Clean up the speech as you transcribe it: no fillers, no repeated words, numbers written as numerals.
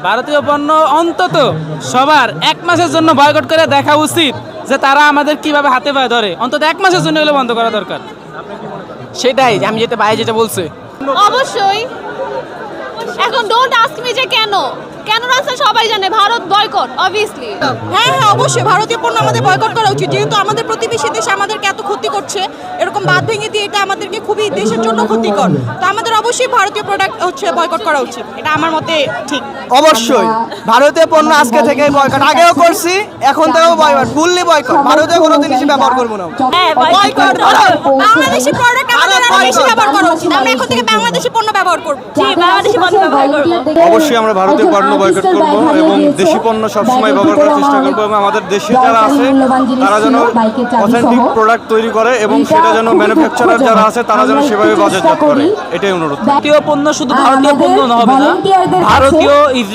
ভারতীয় পণ্য অন্তত সবার 1 মাসের জন্য বয়কট করে দেখা উচিত যে তারা আমাদের কিভাবে হাতে পায়ে ধরে। অন্তত 1 মাসের জন্য হলে বন্ধ করা দরকার। সেটাই আমি যেটা বলছে। অবশ্যই। এখন ডোন্ট আস্ক মি যে কেন রাস্তা সবাই জানে ভারত বয়কট অবভিয়াসলি। হ্যাঁ অবশ্যই ভারতীয় পণ্য আমাদের বয়কট করা উচিত, যেহেতু আমাদের প্রতিবেশী দেশ আমাদেরকে এত ক্ষতি করছে, এরকম বাঁধ ভেঙে দিয়ে এটা আমাদেরকে খুবই দেশের জন্য ক্ষতিকর। তো আমাদের অবশ্যই ভারতীয় প্রোডাক্ট বয়কট করা উচিত, এটা আমার মতে ঠিক। অবশ্যই ভারতীয় পণ্য আজকে থেকে বয়কট, আগেও করছি এখন থেকেও বয়কট, ফুললি বয়কট। ভারতীয় কোনো জিনিস ব্যবহার করবো না। হ্যাঁ বয়কট বাংলাদেশি প্রোডাক্ট আমাদের আরো বেশি ব্যবহার করা উচিত। আমরা এখন থেকে বাংলাদেশি পণ্য ব্যবহার করব। জি, বাংলাদেশি পণ্য ব্যবহার করব। অবশ্যই আমরা ভারতীয় পণ্য বয়কট করব এবং দেশি পণ্য সবসময় ব্যবহার করার চেষ্টা করব এবং আমাদের দেশে যারা আছে তারা যেন অথেন্টিক প্রোডাক্ট তৈরি করে এবং সেটা যেন ম্যানুফ্যাকচারার যারা আছে তারা যেন সেভাবে বাজারজাত করে, এটাই অনুরোধ। ভারতীয় পণ্য শুধু ভারতীয় পণ্য হবে না, ভারতীয় ইসরায়েল